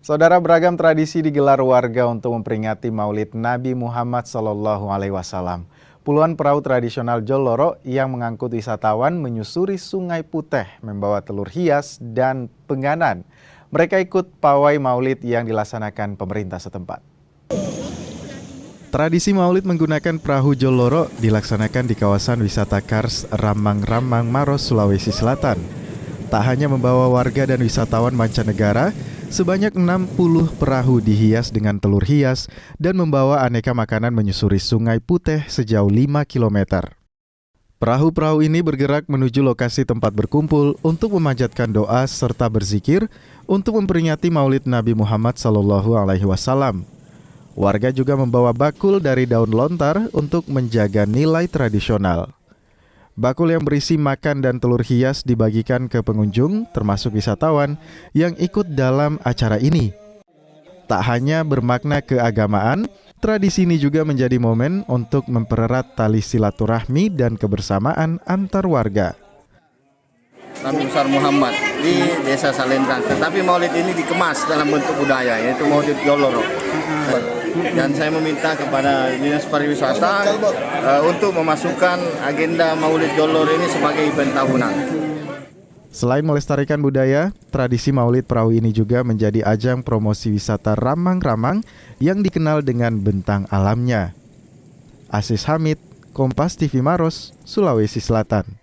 Saudara, beragam tradisi digelar warga untuk memperingati Maulid Nabi Muhammad SAW. Puluhan perahu tradisional Joloro yang mengangkut wisatawan menyusuri Sungai Putih, membawa telur hias dan penganan. Mereka ikut pawai Maulid yang dilaksanakan pemerintah setempat. Tradisi Maulid menggunakan perahu Joloro dilaksanakan di kawasan wisata Kars Ramang-Ramang, Maros, Sulawesi Selatan. Tak hanya membawa warga dan wisatawan mancanegara, sebanyak 60 perahu dihias dengan telur hias dan membawa aneka makanan menyusuri Sungai Putih sejauh 5 km. Perahu-perahu ini bergerak menuju lokasi tempat berkumpul untuk memanjatkan doa serta berzikir untuk memperingati Maulid Nabi Muhammad SAW. Warga juga membawa bakul dari daun lontar untuk menjaga nilai tradisional. Bakul yang berisi makan dan telur hias dibagikan ke pengunjung, termasuk wisatawan yang ikut dalam acara ini. Tak hanya bermakna keagamaan, tradisi ini juga menjadi momen untuk mempererat tali silaturahmi dan kebersamaan antar warga. Nabi besar Muhammad di Desa Salentang, tetapi Maulid ini dikemas dalam bentuk budaya, yaitu Maulid Joloro. Dan saya meminta kepada Dinas Pariwisata untuk memasukkan agenda Maulid Joloro ini sebagai event tahunan. Selain melestarikan budaya, tradisi Maulid Perahu ini juga menjadi ajang promosi wisata Ramang-Ramang yang dikenal dengan bentang alamnya. Aziz Hamid, Kompas TV Maros, Sulawesi Selatan.